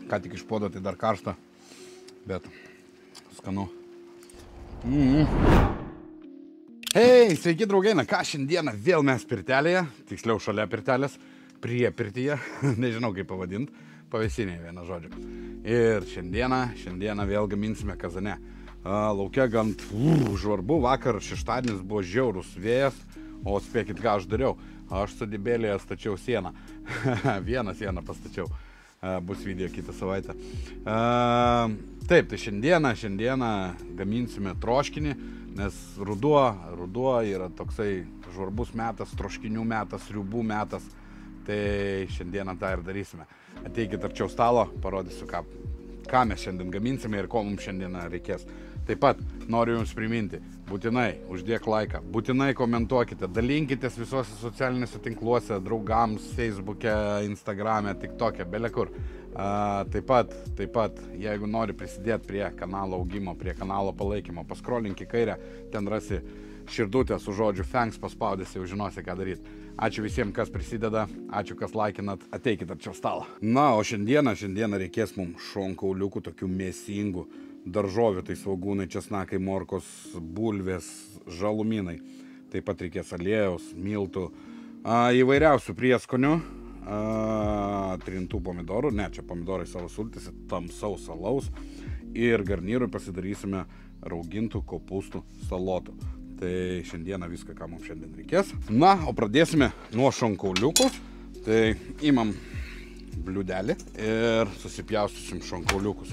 ką tik iš puodo, tai dar karšta, bet skanu. Hei, sveiki draugai, na ką, šiandieną vėl mes pirtelėje, tiksliau šalia pirtelės, prie pirtyje, nežinau kaip pavadinti, pavėsinėje vieną žodžiu. Ir šiandieną vėl gaminsime kazane. Laukia gan žvarbu, vakar šeštadienis buvo žiaurus vėjas, o spėkit ką aš dariau, aš su dibėlėje stačiau sieną, vieną sieną pastačiau, bus video kitą savaitę. Taip, tai šiandieną gaminsime troškinį, nes ruduo yra toksai žvarbus metas, troškinių metas, sriubų metas, tai šiandieną tą ir darysime. Ateikit arčiau stalo, parodysiu, ką mes šiandien gaminsime ir ko mums šiandieną reikės. Taip pat noriu jums priminti, būtinai uždėk laiką, būtinai komentuokite, dalinkitės visuose socialiniuose tinkluose, draugams, Facebook'e, Instagram'e, TikTok'e, belekur. Taip pat, jeigu nori prisidėti prie kanalo augimo, prie kanalo palaikymo, paskrolink į kairę, ten rasi širdutę su žodžiu thanks, paspaudėsi, jau žinosi, ką daryti. Ačiū visiems, kas prisideda, ačiū, kas laikinat, ateikit arčiau stalo. Na, o šiandieną reikės mums šonkauliukų, tokių mėsingų daržovių, tai svogūnai, česnakai, morkos, bulvės, žalumynai. Taip pat reikės aliejaus, miltų, įvairiausių prieskonių, trintų pomidorų, ne, čia pomidorai savo sultyse, tamsaus alaus ir garnyrui pasidarysime raugintų kopūstų salotų. Tai šiandieną viską, ką mums šiandien reikės. Na, o pradėsime nuo šonkauliukų. Tai imam bliūdelį ir susipjaustysim šonkauliukus.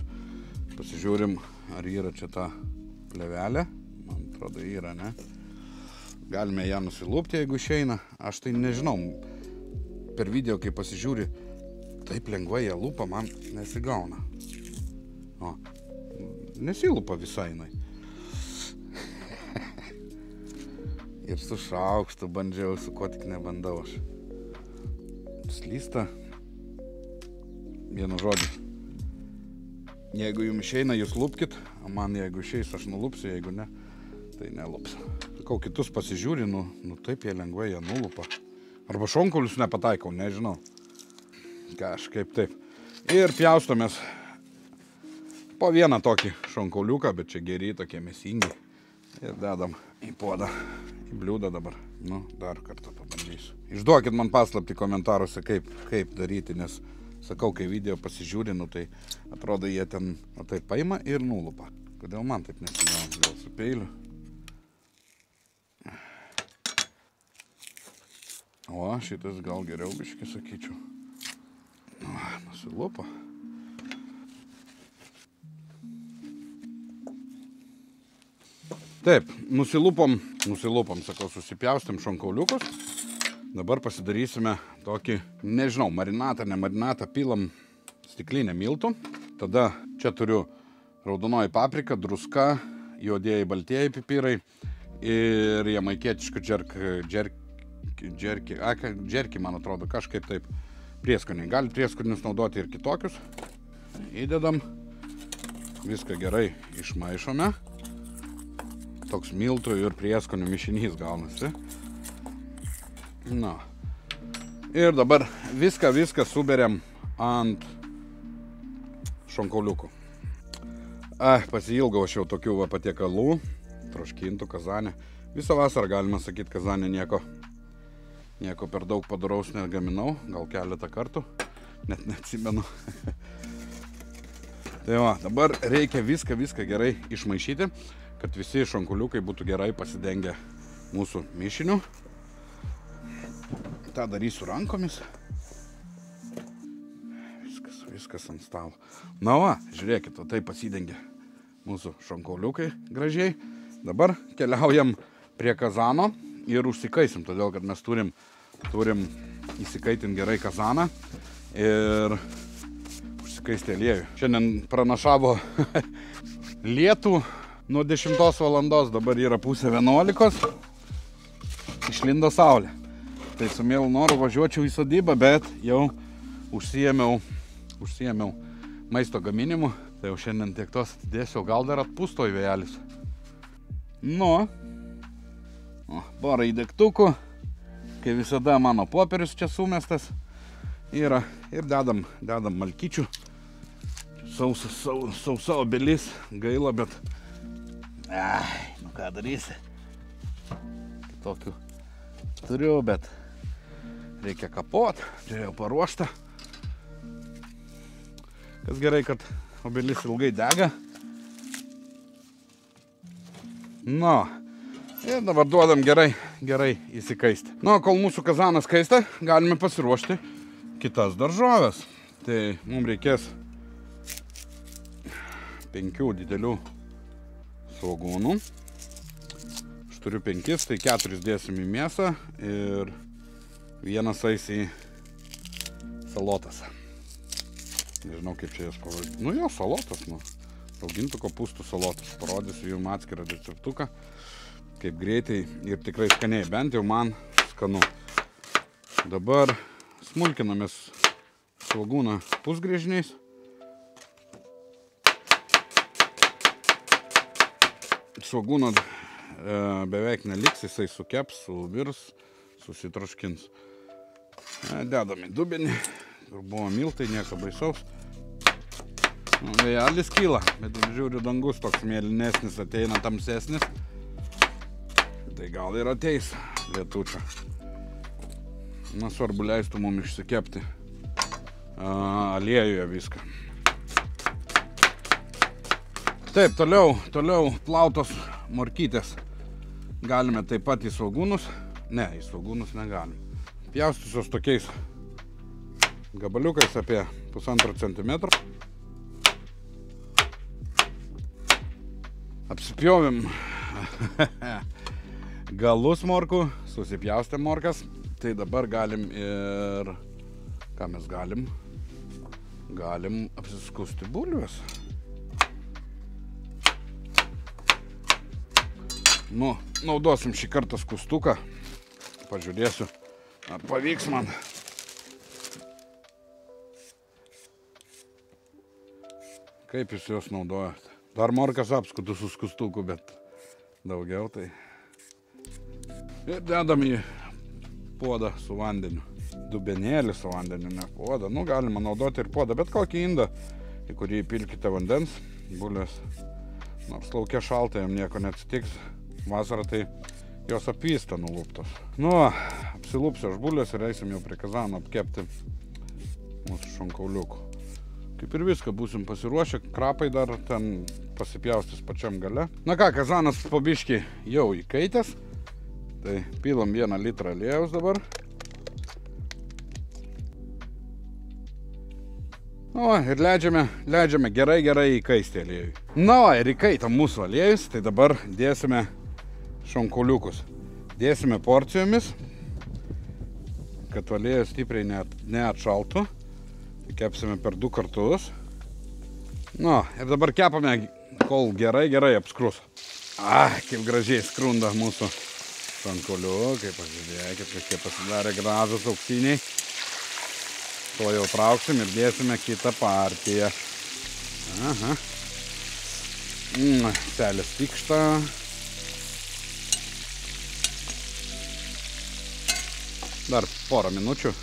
Pasižiūrim, ar yra čia ta plevelė. Man atrodo, yra, ne? Galime ją nusilupti, jeigu išeina. Aš tai nežinau. Per video, kai pasižiūri, taip lengvai ją lupa, man nesigauna. O, nesilupa visai jinai. Ir su šaukštu bandžiau, su ko tik nebandau aš. Slysta. Vienu žodžiu. Jeigu jums išeina, jūs lupkit, o man jeigu išeis, aš nulupsiu, jeigu ne, tai nelupsiu. Sakau, kitus pasižiūri, nu taip jie lengvai ją nulupa. Arba šonkaulius nepataikau, nežinau. Kažkaip taip. Ir pjaustomės po vieną tokį šonkauliuką, bet čia geri, tokie mėsingi. Ir dedam į puodą, į bliūdą dabar. Nu, dar kartą pabandysiu. Išduokit man paslapti komentaruose, kaip daryti, nes sakau, kai video pasižiūri, nu tai atrodo, jie ten taip paima ir nulupa. Kodėl man taip nesigauna? Gal su peiliu? O, šitas gal geriau biškai, sakyčiau. Nusilupa. Taip, nusilupom, sakau, susipjaustim šonkauliukus. Dabar pasidarysime tokį, nežinau, marinatą, ne marinatą, pilam stiklinę miltų. Tada čia turiu raudonoji paprika, druska, juodieji, baltieji pipirai ir jamaikietišką džerkį, man atrodo, kažkaip taip prieskoniai. Galit prieskonius naudoti ir kitokius. Įdedam, viską gerai išmaišome. Toks miltų ir prieskonių mišinys gaunasi. Na. Ir dabar viską suberiam ant šonkauliukų. Pasiilgau aš jau tokių patiekalų, troškintų kazanę. Visą vasarą galima sakyti, kazanę nieko per daug padaraus negaminau, gal keletą kartų, net neatsimenu. Tai va, dabar reikia viską gerai išmaišyti, kad visi šonkauliukai būtų gerai pasidengę mūsų mišiniu. tą darysiu rankomis. Viskas ant stalo. Na va, žiūrėkit, o tai pasidengia mūsų šonkauliukai gražiai. Dabar keliaujam prie kazano ir užsikaisim, todėl kad mes turim įsikaitinti gerai kazaną ir užsikaisti aliejų. Šiandien pranašavo lietų nuo 10 valandos, dabar yra 10:30, išlindo saulė. Tai su mielu noru važiuočiau į sodybą, bet jau užsiėmiau maisto gaminimu. Tai jau šiandien tiek tos atidėsiu, gal dar atpūsto į vėjelis. Nu, porą įdegtukų, kai visada mano popierius čia sumestas yra ir dedam malkyčių. sausa obelis, gaila, bet... Ai, nu ką darysi? Kitokių turiu, bet reikia kapot, čia jau paruošta. Kas gerai, kad obelis ilgai dega. Nu, ir dabar duodam gerai įsikaisti. Nu, kol mūsų kazanas kaista, galime pasiruošti kitas daržovės. Tai mums reikės 5 didelių svogūnų. Aš turiu 5, tai 4 dėsim į mėsą ir 1 eis į salotas. Nežinau, kaip čia jas pavadinti. Nu jo, salotas, nu. Raugintų kopūstų salotas. Parodysiu jums atskirą receptuką, kaip greitai ir tikrai skaniai. Bent jau man skanu. Dabar smulkinamės svogūną pusgriežiniais. Svogūno beveik neliks, jisai sukeps, suvirs, susitroškins. Dedam į dubenį, kur buvo miltai, nieko baisaus. Vėjelis kyla, bet žiūriu, dangus toks mėlynesnis ateina, tamsesnis. Tai gal ir ateis lietučio. Na, svarbu leistų mums išsikepti aliejuje viską. Taip, toliau plautos morkytės galime taip pat į svogūnus. Ne, į svogūnus negalim. Pjaustysios tokiais gabaliukais apie 1,5 centimetro. Apsipjovim galus morkų, susipjaustėm morkas. Tai dabar galim ir... Ką mes galim? Galim apsiskusti bulves. Nu, naudosim šį kartą skustuką. Pažiūrėsiu, ar pavyks man. Kaip jūs juos naudojate? Dar morkas apskutu su skustuku, bet daugiau tai. Ir dedam į puodą su vandeniu. Dubenėlį su vandeniu, ne puodą. Nu, galima naudoti ir puodą, bet kokį indą, į kurį įpilkite vandens, bulves. Nors laukia šalta, jam nieko neatsitiks. Vasarą tai jos apvysta nuluptos. Nu, apsilupsiu aš bulves ir eisim jau prie kazano apkepti mūsų šonkauliukų. Kaip ir viską būsim pasiruošę, krapai dar ten pasipjaustys pačiam gale. Na ką, kazanas po biškį jau įkaitęs. Tai pilam 1 litrą aliejaus dabar. O, ir leidžiame gerai įkaisti aliejui. Na, ir įkaita mūsų aliejus, tai dabar dėsime šonkauliukus. Dėsime porcijomis, kad aliejus stipriai neatšaltų. Kepsime per 2 kartus. Nu, ir dabar kepame, kol gerai apskrus. Kaip gražiai skrunda mūsų šonkauliukai. Pažiūrėkit, kokie pasidarė gražūs auksiniai. To jau trauksim ir dėsime kitą partiją. Aha. Selis tikšta. Dar porą minučių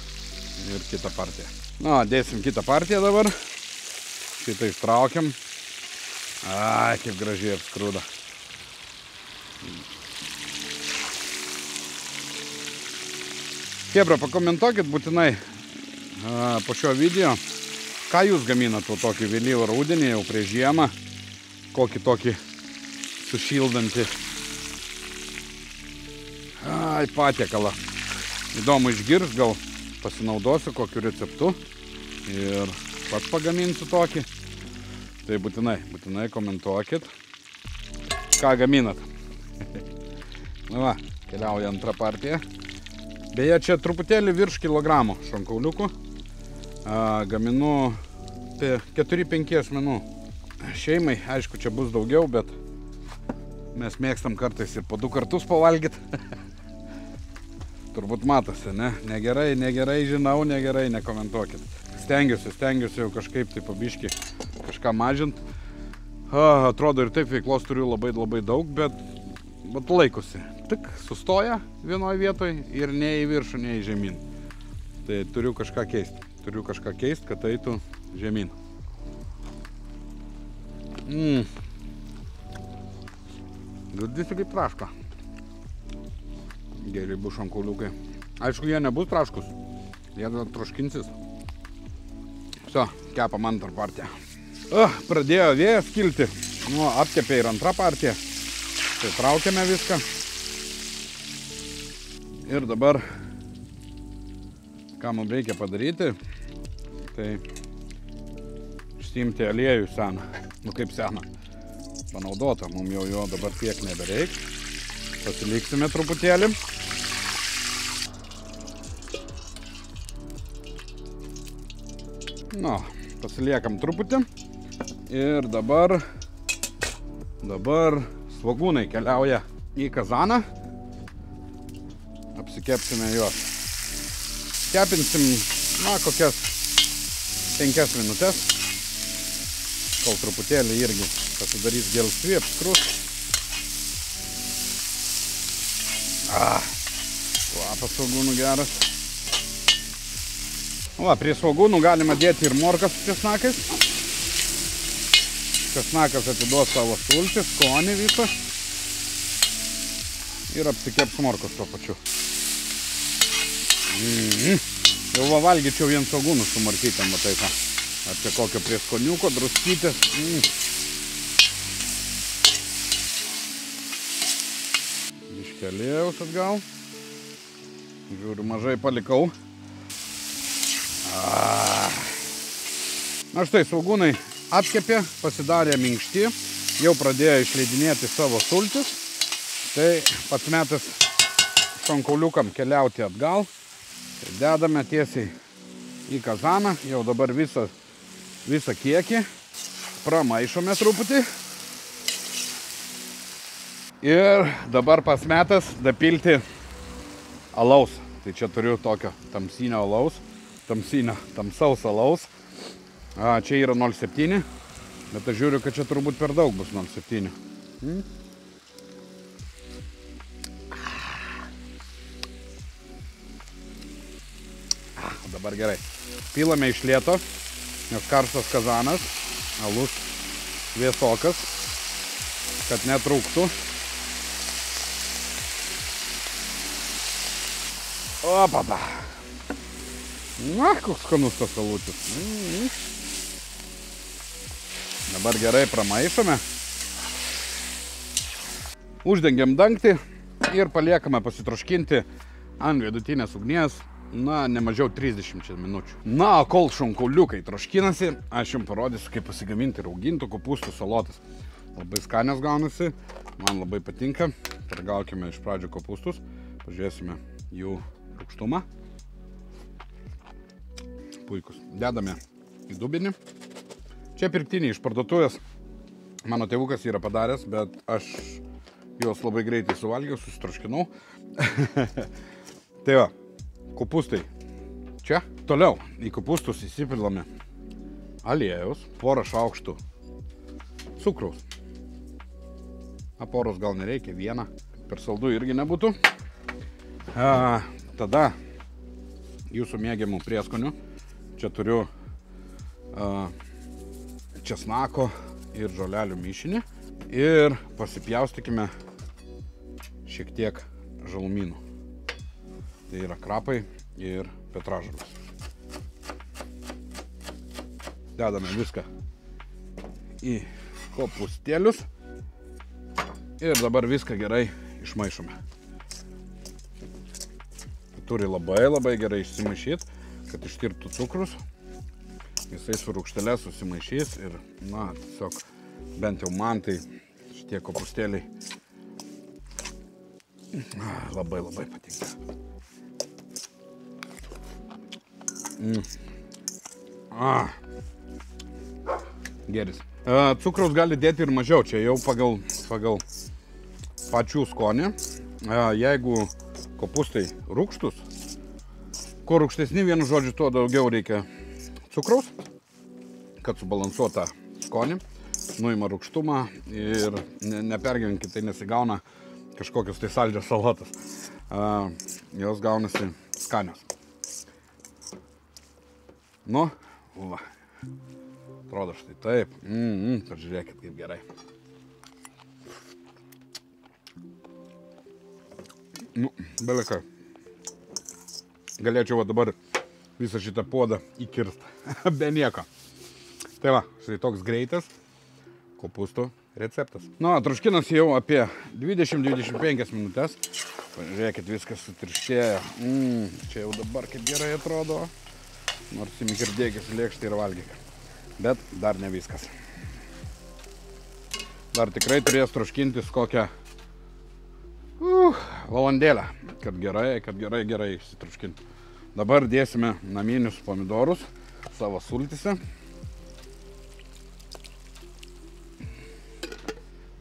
ir kitą partiją. Na, dėsim kitą partiją dabar. Šitą ištraukiam. Kaip gražiai apskruda. Chebra, pakomentuokit būtinai po šio video, ką jūs gaminat po tokį vėlyvą rudenį, jau prieš žiemą. Kokį tokį sušildantį patiekalą. Įdomu išgirs, gal pasinaudosiu kokiu receptu ir pats pagaminsiu tokį. Tai būtinai komentuokit, ką gaminat. Nu va, keliauja antrą partiją. Beje, čia truputėlį virš kilogramų šonkauliukų. Gaminu 4-5 asmenų šeimai. Aišku, čia bus daugiau, bet mes mėgstam kartais ir po 2 kartus pavalgyti. Turbūt matosi, ne? Negerai, žinau, negerai, nekomentuokit. Stengiuosi jau kažkaip tai pabiškį kažką mažint. Atrodo ir taip veiklos turiu labai daug, bet laikosi. Tik sustoja vienoje vietoje ir nei į viršų, nei į žemyn. Tai turiu kažką keisti, kad eitų žemyn. Girdisi kaip traška. Geri bus šonkauliukai. Aišku, jie nebus traškus. Jie dar troškinsis. Viso, kepam antrą partiją. Pradėjo vėjas kilti. Nu, apkepė ir antrą partiją. Tai traukiame viską. Ir dabar, ką mums reikia padaryti, tai išsiimti aliejų seną. Nu, kaip seną. Panaudota. Mums jau jo dabar tiek nebereik. Pasiliksime truputėlį. Nu, pasiliekam truputį. Ir dabar svogūnai keliauja į kazaną. Apsikepsime juos. Kepinsim, na, kokias 5 minutės. Kol truputėlį irgi pasidarys gelsvi, apskrus. Kvapas svogūnų geras. Va, prie svogūnų galima dėti ir morkas su česnakais. Česnakas atiduos savo sultį, skonį visą. Ir apsikeps morkos tuo pačiu. Jau va valgyčiau vien svogūnų su morkytėm, matai ką. Ar čia kokio prieskoniuko, druskytės. Biškį aliejaus atgal. Žiūriu, mažai palikau. Na štai, svogūnai apkepė, pasidarė minkšti, jau pradėjo išleidinėti savo sultis. Tai pats metas šonkauliukam keliauti atgal. Tai dedame tiesiai į kazaną, jau dabar visą kiekį. Pramaišome truputį. Ir dabar pats metas dapilti alaus. Tai čia turiu tokio tamsinio alaus. Tamsaus alaus. Čia yra 0,7, bet aš žiūriu, kad čia turbūt per daug bus 0,7. Dabar gerai. Pilame iš lėto, nes karštas kazanas, alus vėsokas, kad netrūktų. Opapa. Na, koks skanus tas alutis. Dabar gerai pramaišome. Uždengiam dangtį ir paliekame pasitroškinti ant vidutinės ugnies, na, ne mažiau 30 minučių. Na, kol šonkauliukai troškinasi, aš jums parodysiu, kaip pasigaminti raugintų kopūstų salotas. Labai skanios gaunasi, man labai patinka. Paragaukime iš pradžių kopūstus, pažiūrėsime jų rūgštumą. Puikus. Dedame į dubinį. Čia pirktiniai iš parduotuvės. Mano tėvukas yra padaręs, bet aš juos labai greitai suvalgiau, susitroškinau. Tai va, kopūstai čia. Toliau į kopūstus įsipilame aliejaus, porą šaukštų cukraus. Poros gal nereikia, vieną. Per saldu irgi nebūtų. Tada jūsų mėgiamų prieskonių. Čia turiu česnako ir žolelių mišinį. Ir pasipjaustykime šiek tiek žalumynų. Tai yra krapai ir petražolės. Dedame viską į kopūstėlius. Ir dabar viską gerai išmaišome. Turi labai gerai išsimaišyti, kad ištirptų cukrus. Jisai su rūgštele susimaišys ir, na, tiesiog bent jau man tai šitie kopūstėliai labai patinka. Geris. Cukraus gali dėti ir mažiau, čia jau pagal pačių skonį. Jeigu kopūstai rūgštus, kuo rūgštesni, vienu žodžiu, tuo daugiau reikia cukraus, kad subalansuotą skonį, nuima rūgštumą ir nepergyvenkit, tai nesigauna kažkokios tai saldžios salotas. Jos gaunasi skanios. Nu, va. Atrodo štai taip. Pažiūrėkit, kaip gerai. Nu, belekai. Galėčiau dabar visą šitą puodą įkirst. Be nieko. Tai va, štai toks greitas kopūstų receptas. Nu, troškinas jau apie 20-25 minutės. Pažiūrėkit, viskas sutirštėjo. Čia jau dabar kaip gerai atrodo. Nors įmikirdėkis lėkštį ir valgyk. Bet dar ne viskas. Dar tikrai turės troškintis kokią valandėlę, kad gerai išsitroškinti. Dabar dėsime naminius pomidorus savo sultyse.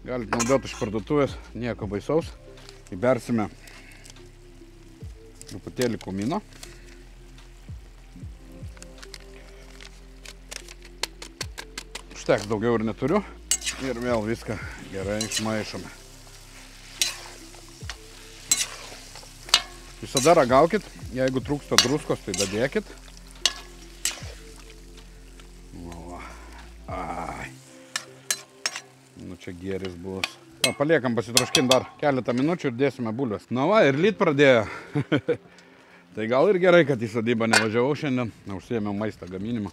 Galite naudoti iš parduotuvės, nieko baisaus. Įbersime truputėlį kumino. Užteks, daugiau ir neturiu. Ir vėl viską gerai išmaišome. Visada ragaukit, jeigu trūksta druskos, tai dadėkit. Ai. Nu čia gėris bus. Paliekam pasitroškinti dar keletą minučių ir dėsime bulves. Na va, ir lyt pradėjo. Tai gal ir gerai, kad į sodybą nevažiavau šiandien. Užsiėmiau maistą gaminimą.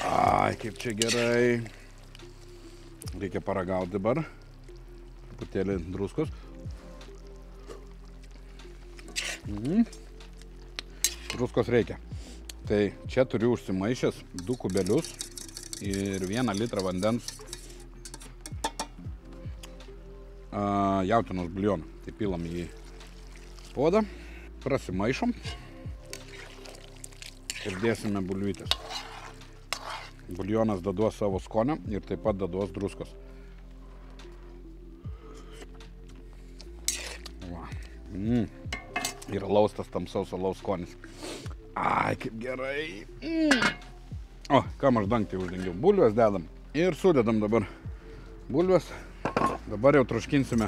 Ai, kaip čia gerai. Reikia paragauti dabar. Truputėlį druskos. Druskos reikia. Tai čia turiu užsimaišęs 2 kubelius ir 1 litrą vandens jautienos buljoną. Tai pilam į puodą, prasimaišom ir dėsime bulvytės. Buljonas daduos savo skonio ir taip pat daduos druskos. Va. Ir alaus tas tamsaus alaus skonis. Ai, kaip gerai. O, kam aš dangtį uždengiau. Bulves dedam ir sudedam dabar bulves. Dabar jau troškinsime,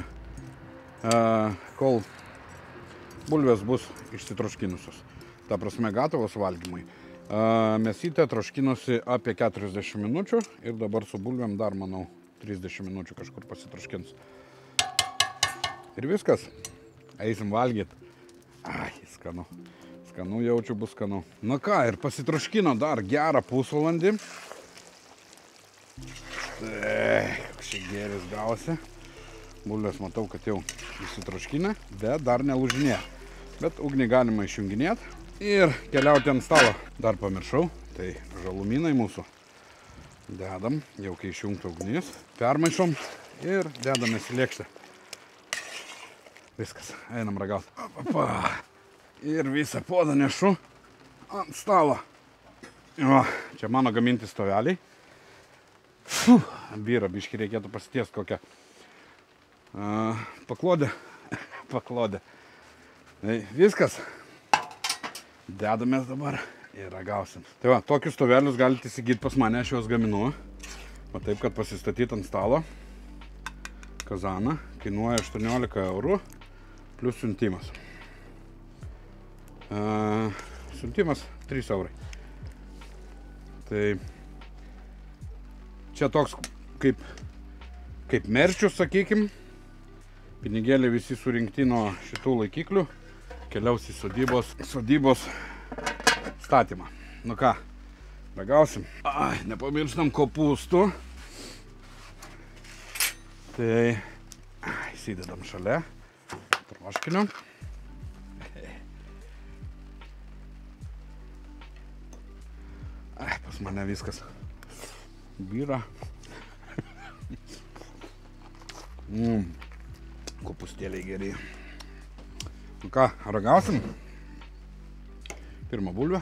kol bulvės bus išsitroškinusios. Ta prasme, gatavos valgymui. Mėsytė troškinosi apie 40 minučių ir dabar su bulvėm dar, manau, 30 minučių kažkur pasitroškins. Ir viskas. Eisim valgyt. Ai, skanu. Skanu jaučiu, bus skanu. Na ką, ir pasitroškino dar gerą pusvalandį. Koks čia gėris gausi. Bulvės matau, kad jau išsitroškinę, bet dar nelūžinė. Bet ugnį galima išjunginėti ir keliauti ant stalo. Dar pamiršau, tai žalumynai mūsų. Dedam, jau kai išjungta ugnis. Permaišom ir dedamės į lėkštę. Viskas, einam ragauti. Ir visą puodą nešu ant stalo. O, čia mano gaminti stoveliai. Byra, biškį reikėtų pasitiesti kokią paklodę. Paklodę. Tai viskas. Dedamės dabar ir ragausim. Tai va, tokius stovelius galite įsigyti pas mane, aš juos gaminu. Va taip, kad pasistatyti ant stalo. Kazaną kainuoja 18 eurų plus siuntimas. Siuntimas 3 eurai. Tai čia toks kaip merčius, sakykim. Pinigėliai visi surinkti nuo šitų laikiklių. Keliaus į sodybos statymą. Nu ką, ragausim. Ai, nepamirštam kopūstų. Tai įsidedam šalia troškinio. Ai, pas mane viskas byra. Kopūstėliai geri. Nu ką, ragausim. Pirmą bulvę.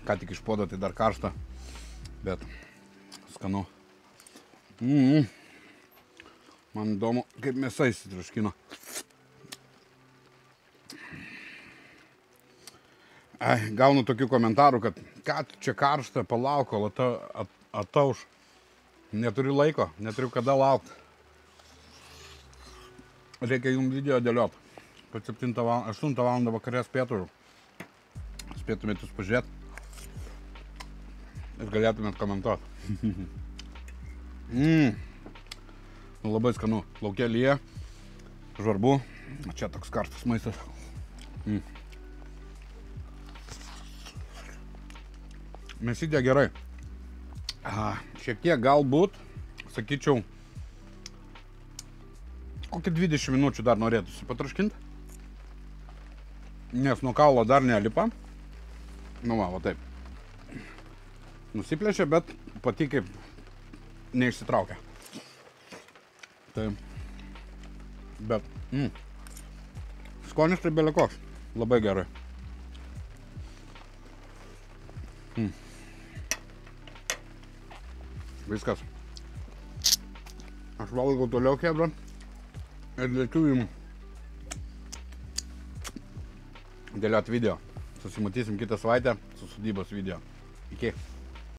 Ką tik iš puodo, tai dar karšta, bet skanu. Man įdomu, kaip mėsa įsitroškino. Gaunu tokių komentarų, kad ką čia karšta, palauk, kol atauš. Neturiu laiko, neturiu kada laukti. Reikia jums video dėliot. Po 8 val. Vakarės spėtumėt jūs pažiūrėti. ir galėtumėt komentuoti. Labai skanu. Lauke lyja, žvarbu. Čia toks karštas maistas. Mėsidė gerai. Šiek tiek galbūt, sakyčiau, kokį 20 minučių dar norėtųsi patraškinti. Nes nuo kaulo dar nelipa. Nu va taip. Nusiplėšė, bet pati kaip neišsitraukia. Tai, bet, skonis tai belekoks. Labai gerai. Viskas. Aš valgau toliau kebra ir lėkiu jums dėliot video. Susimatysim kitą savaitę su sodybos video. Iki.